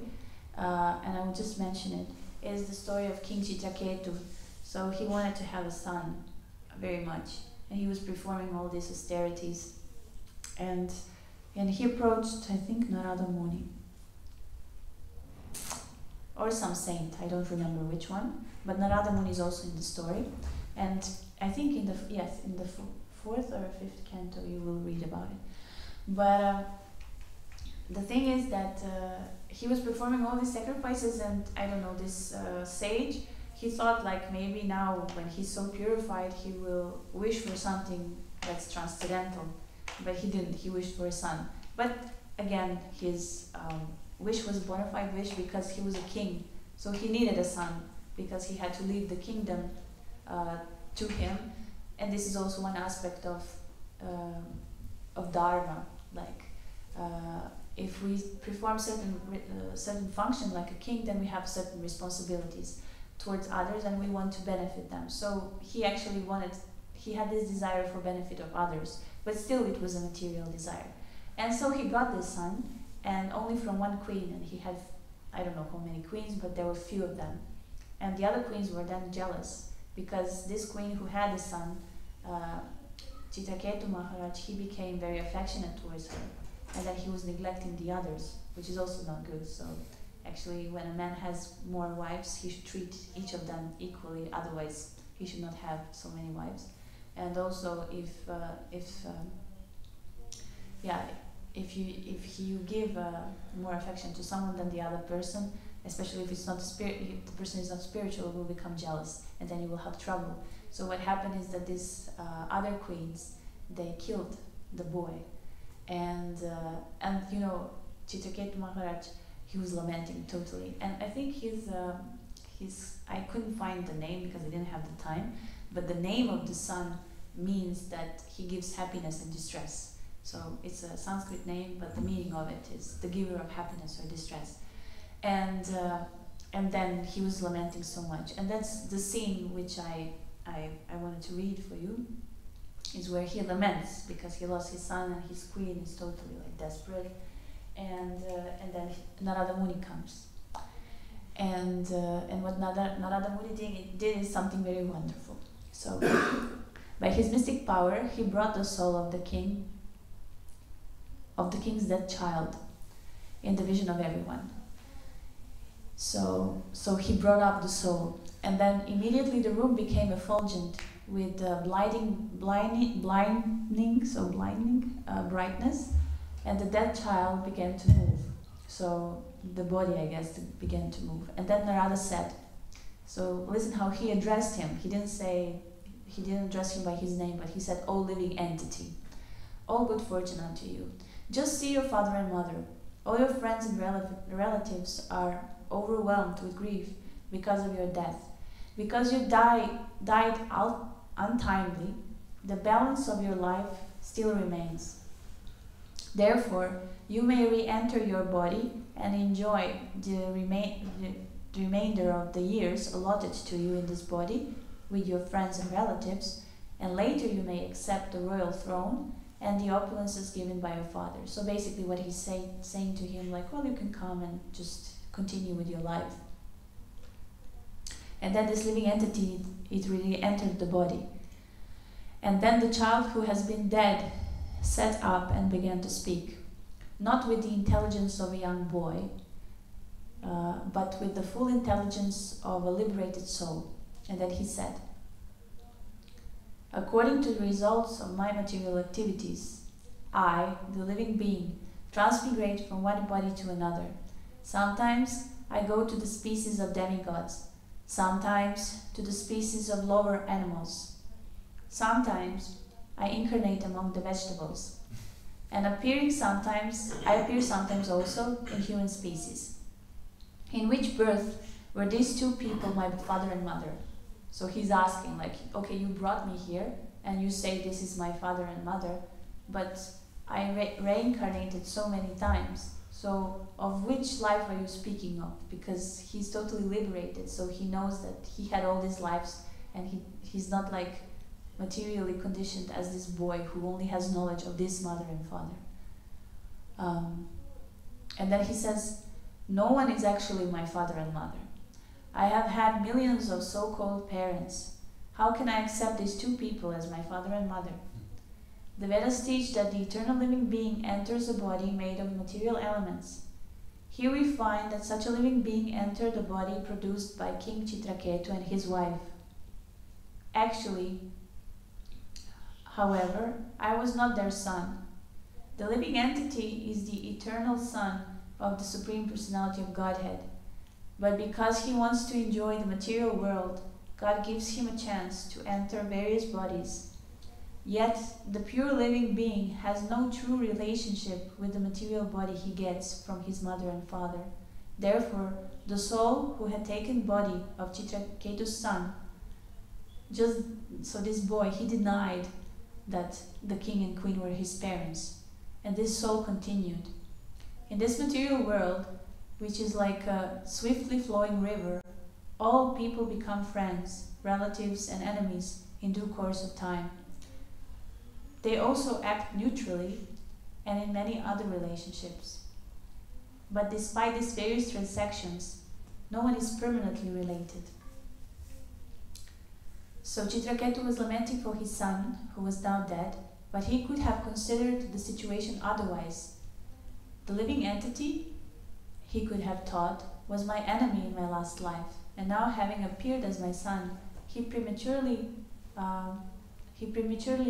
and I will just mention it, is the story of King Chitaketu. So he wanted to have a son very much, and he was performing all these austerities. And he approached, I think, Narada Muni, or some saint, I don't remember which one, but Narada Muni is also in the story. And I think in the 4th or 5th canto you will read about it. But the thing is that he was performing all these sacrifices, and I don't know, this sage, he thought like maybe now when he's so purified he will wish for something that's transcendental. But he didn't, he wished for a son. But again, his wish was a bona fide wish because he was a king. So he needed a son because he had to leave the kingdom to him. And this is also one aspect of dharma. Like if we perform certain function like a king, then we have certain responsibilities towards others, and we want to benefit them. So he actually he had this desire for benefit of others, but still it was a material desire. And so he got this son, and only from one queen, and he had, I don't know how many queens, but there were few of them. And the other queens were then jealous, because this queen who had a son, Chitaketu Maharaj, he became very affectionate towards her, and then he was neglecting the others, which is also not good. So Actually, when a man has more wives, he should treat each of them equally. Otherwise, he should not have so many wives. And also, if you give more affection to someone than the other person, especially if it's not if the person is not spiritual, will become jealous, and then you will have trouble. So what happened is that these other queens, they killed the boy, and you know, Chitraketu Maharaj, he was lamenting totally. And I think his I couldn't find the name because I didn't have the time, but the name of the son means that he gives happiness and distress. So it's a Sanskrit name, but the meaning of it is the giver of happiness or distress. And then he was lamenting so much. And that's the scene which I wanted to read for you, is where he laments because he lost his son and his queen is totally like desperate. And then Narada Muni comes. And what Narada Muni did is something very wonderful. So by his mystic power, he brought the soul of the king's dead child in the vision of everyone. So he brought up the soul, and then immediately the room became effulgent with blinding brightness, and the dead child began to move. So the body, I guess, began to move. And then Narada said, so listen how he addressed him. He didn't address him by his name, but he said, "O living entity, all good fortune unto you. Just see your father and mother. All your friends and relatives are overwhelmed with grief because of your death. Because you died untimely, the balance of your life still remains. Therefore, you may re-enter your body and enjoy the remainder of the years allotted to you in this body with your friends and relatives, and later you may accept the royal throne and the opulences given by your father." So basically what he's saying to him, like, well, you can come and just continue with your life. And then this living entity, it really entered the body. And then the child who has been dead sat up and began to speak, not with the intelligence of a young boy, but with the full intelligence of a liberated soul. And then he said, "According to the results of my material activities, I, the living being, transmigrate from one body to another. Sometimes I go to the species of demigods, sometimes to the species of lower animals. Sometimes I incarnate among the vegetables, and I appear sometimes also in human species. In which birth were these two people my father and mother?" So he's asking, like, okay, you brought me here, and you say this is my father and mother, but I reincarnated so many times. So of which life are you speaking of? Because he's totally liberated, so he knows that he had all these lives, and he's not like materially conditioned as this boy who only has knowledge of this mother and father. And then he says, "No one is actually my father and mother. I have had millions of so-called parents. How can I accept these two people as my father and mother? The Vedas teach that the eternal living being enters a body made of material elements. Here we find that such a living being entered a body produced by King Chitraketu and his wife. Actually, however, I was not their son. The living entity is the eternal son of the Supreme Personality of Godhead. But because he wants to enjoy the material world, God gives him a chance to enter various bodies. Yet, the pure living being has no true relationship with the material body he gets from his mother and father. Therefore, the soul who had taken body of Chitraketu's son, so this boy, he denied that the king and queen were his parents. And this soul continued. In this material world, which is like a swiftly flowing river, all people become friends, relatives, and enemies in due course of time. They also act neutrally and in many other relationships. But despite these various transactions, no one is permanently related." So Chitraketu was lamenting for his son, who was now dead, but he could have considered the situation otherwise. The living entity, he could have thought, was my enemy in my last life, and now having appeared as my son, he prematurely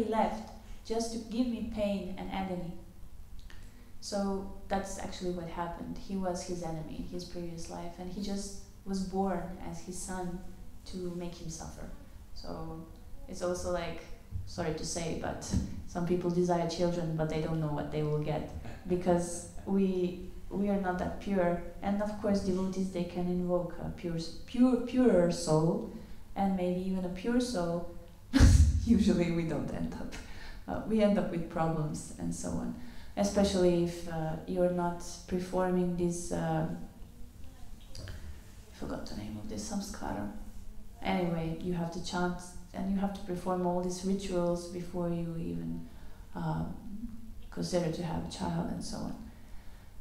left just to give me pain and agony. So that's actually what happened. He was his enemy in his previous life, and he just was born as his son to make him suffer. So it's also like, sorry to say, but some people desire children, but they don't know what they will get, because we are not that pure. And of course, devotees, they can invoke a purer soul, and maybe even a pure soul. Usually we don't end up. We end up with problems and so on. Especially if you're not performing this, I forgot the name of this, samskara. Anyway, you have to chant and you have to perform all these rituals before you even consider to have a child and so on.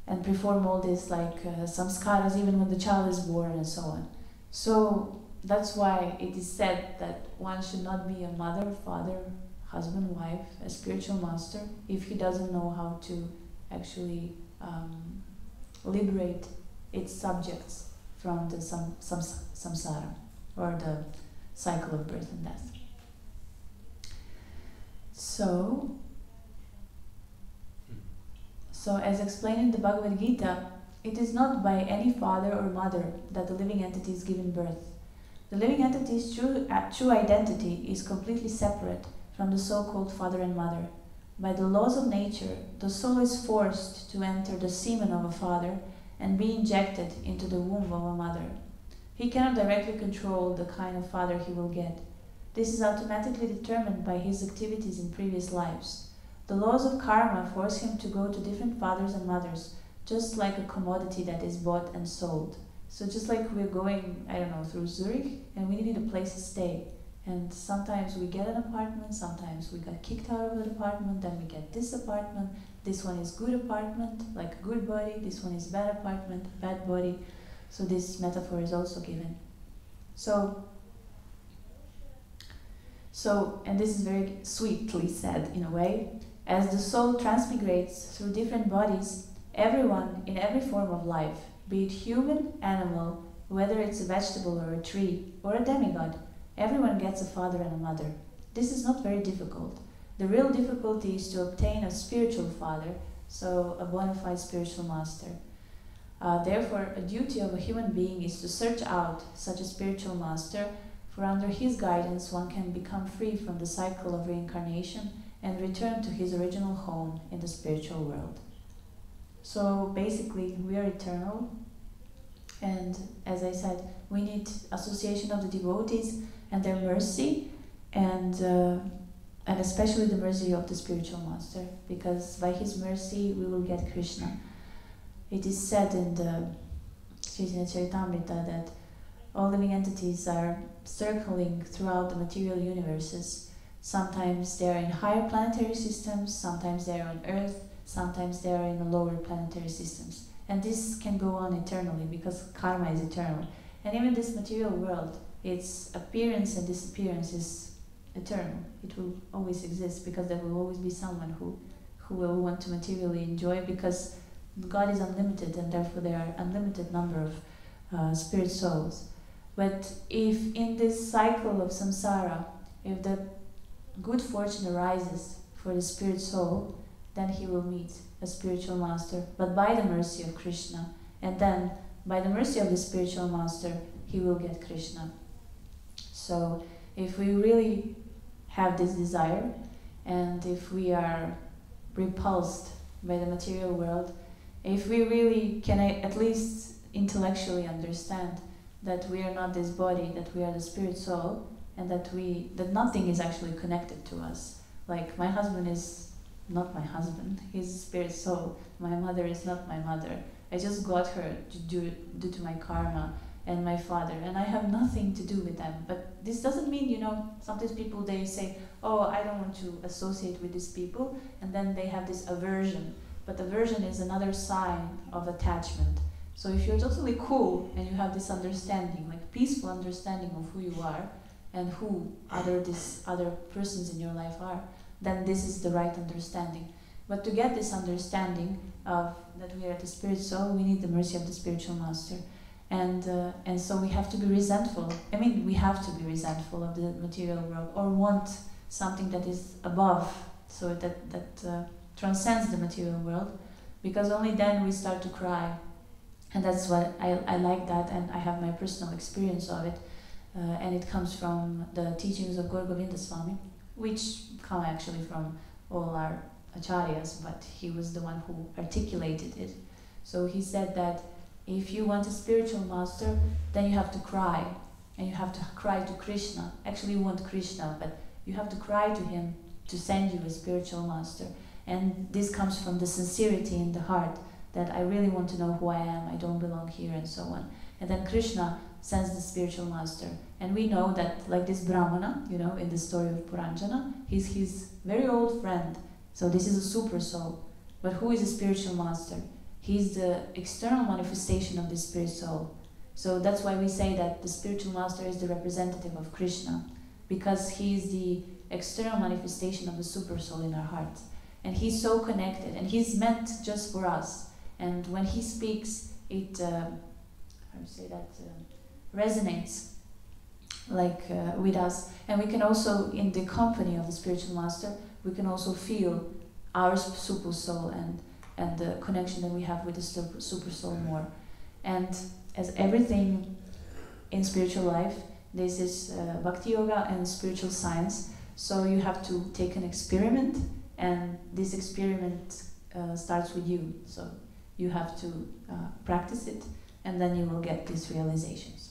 And perform all this like samskaras even when the child is born and so on. So that's why it is said that one should not be a mother, father, husband, wife, a spiritual master, if he doesn't know how to actually liberate its subjects from the samsara, or the cycle of birth and death. So as explained in the Bhagavad Gita, it is not by any father or mother that the living entity is given birth. The living entity's true identity is completely separate from the so-called father and mother. By the laws of nature, the soul is forced to enter the semen of a father and be injected into the womb of a mother. He cannot directly control the kind of father he will get. This is automatically determined by his activities in previous lives. The laws of karma force him to go to different fathers and mothers, just like a commodity that is bought and sold. So just like we're going, I don't know, through Zurich, and we need a place to stay. And sometimes we get an apartment, sometimes we got kicked out of the apartment, then we get this apartment. This one is good apartment, like good body. This one is bad apartment, bad body. So this metaphor is also given. So, and this is very sweetly said in a way, as the soul transmigrates through different bodies, everyone in every form of life, be it human, animal, whether it's a vegetable or a tree, or a demigod, everyone gets a father and a mother. This is not very difficult. The real difficulty is to obtain a spiritual father, so a bona fide spiritual master. Therefore, a duty of a human being is to search out such a spiritual master, for under his guidance one can become free from the cycle of reincarnation and return to his original home in the spiritual world. So basically, we are eternal, and as I said, we need association of the devotees and their mercy, and especially the mercy of the spiritual master, because by his mercy we will get Krishna. It is said in the Chaitanya Charitamrita that all living entities are circling throughout the material universes. Sometimes they are in higher planetary systems, sometimes they are on Earth, sometimes they are in the lower planetary systems. And this can go on eternally because karma is eternal. And even this material world, its appearance and disappearance is eternal. It will always exist because there will always be someone who will want to materially enjoy, because God is unlimited and therefore there are unlimited number of spirit souls. But if in this cycle of samsara, if the good fortune arises for the spirit soul, then he will meet a spiritual master, but by the mercy of Krishna. And then, by the mercy of the spiritual master, he will get Krishna. So, if we really have this desire, and if we are repulsed by the material world, if we really can at least intellectually understand that we are not this body, that we are the spirit soul, and that nothing is actually connected to us. Like, my husband is not my husband, he's a spirit soul. My mother is not my mother. I just got her due to my karma, and my father, and I have nothing to do with them. But this doesn't mean, sometimes people, they say, oh, I don't want to associate with these people, and then they have this aversion. But aversion is another sign of attachment. So if you're totally cool and you have this understanding, like peaceful understanding of who you are and who these other persons in your life are, then this is the right understanding. But to get this understanding of that we are the spirit soul, we need the mercy of the spiritual master. And so we have to be resentful. I mean, we have to be resentful of the material world, or want something that is above, so that transcends the material world, because only then we start to cry. And that's what I like that, and I have my personal experience of it, and it comes from the teachings of Gaur Govinda Swami, which come actually from all our acharyas, but he was the one who articulated it. So he said that if you want a spiritual master, then you have to cry, and you have to cry to Krishna. Actually, you want Krishna, but you have to cry to him to send you a spiritual master. And this comes from the sincerity in the heart, that I really want to know who I am, I don't belong here, and so on. And then Krishna sends the spiritual master. And we know that, like this Brahmana, you know, in the story of Puranjana, he's his very old friend. So this is a super soul. But who is a spiritual master? He's the external manifestation of the spirit soul. So that's why we say that the spiritual master is the representative of Krishna, because he is the external manifestation of the super soul in our heart. And he's so connected, and he's meant just for us. And when he speaks, it resonates like with us. And we can also, in the company of the spiritual master, we can also feel our super soul and the connection that we have with the super soul more. And as everything in spiritual life, this is bhakti yoga and spiritual science. So you have to take an experiment, and this experiment starts with you. So you have to practice it, and then you will get these realizations.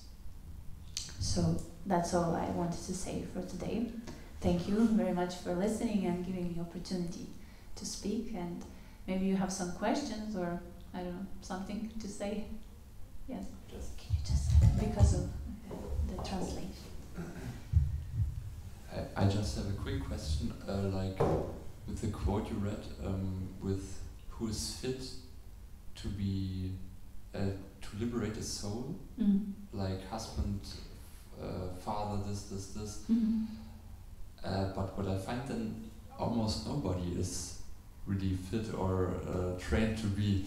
So that's all I wanted to say for today. Thank you very much for listening and giving me the opportunity to speak. And maybe you have some questions, or I don't know, something to say. Yes. Can you just, because of the translation. I just have a quick question, like with the quote you read, with who is fit to be, to liberate a soul, like husband, father, this. But what I find then, almost nobody is really fit or trained to be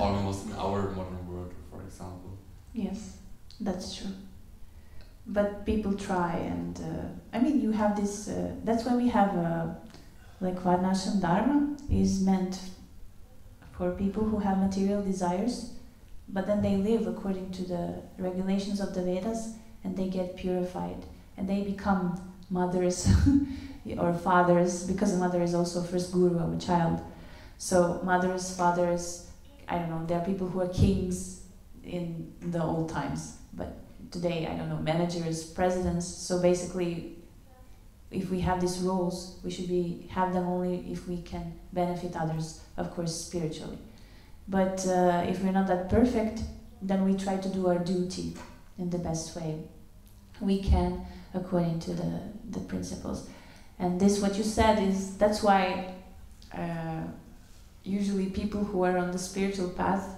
almost in our modern world, for example. Yes, that's true. But people try, and I mean, you have this, that's why we have like Varnashram Dharma is meant for people who have material desires, but then they live according to the regulations of the Vedas, and they get purified, and they become mothers or fathers, because a mother is also first guru of a child. So mothers, fathers, I don't know, there are people who are kings in the old times, but today, I don't know, managers, presidents. So basically, if we have these roles, we should have them only if we can benefit others, of course, spiritually. But if we're not that perfect, then we try to do our duty in the best way we can, according to the principles. And this, what you said, is that's why usually people who are on the spiritual path,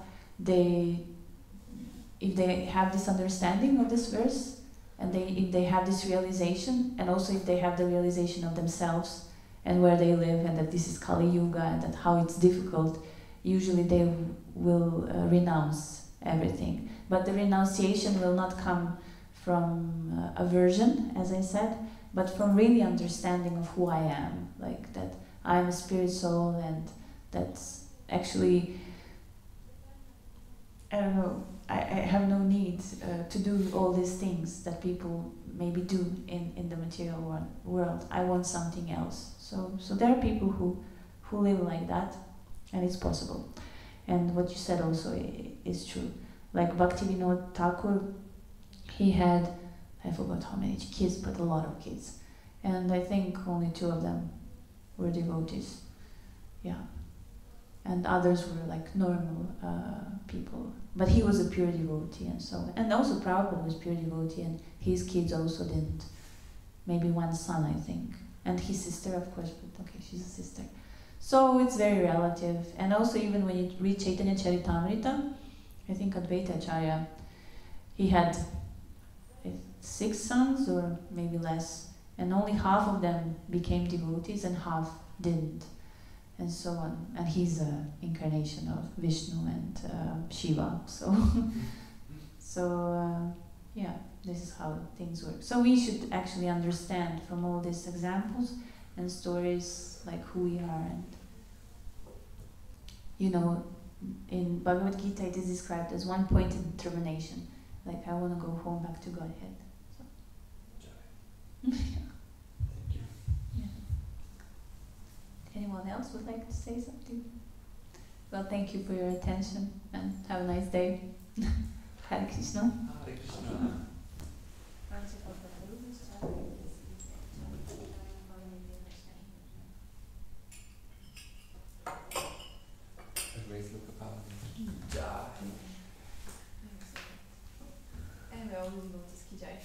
if they have this understanding of this verse, and if they have this realization, and also if they have the realization of themselves and where they live, and that this is Kali Yuga and that how it's difficult, usually they will renounce everything. But the renunciation will not come from aversion, as I said, but from really understanding of who I am, like that I'm a spirit soul, and that's actually, I don't know, I have no need to do all these things that people maybe do in the material world. I want something else. So there are people who live like that, and it's possible. And what you said also is true. Like Bhaktivinoda Thakur, he had, I forgot how many kids, but a lot of kids. And I think only 2 of them were devotees. Yeah. And others were like normal people. But he was a pure devotee, and so on. And also Prabhupada was pure devotee, and his kids also didn't. Maybe 1 son, I think. And his sister, of course, but okay, she's a sister. So it's very relative. And also even when you read Chaitanya Charitamrita, I think Advaita Acharya, he had 6 sons or maybe less, and only half of them became devotees and half didn't. and so on. And he's an incarnation of Vishnu and Shiva. So, yeah, this is how things work. So we should actually understand from all these examples and stories like who we are. And you know, in Bhagavad Gita it is described as one pointed determination. Like, I want to go home back to Godhead. So. Yeah. Thank you. Yeah. Anyone else would like to say something? Well, thank you for your attention and have a nice day. Hare Krishna. Hare Krishna. Grace Loka Pavani Devi. Erre aludnom, ez kigyáj.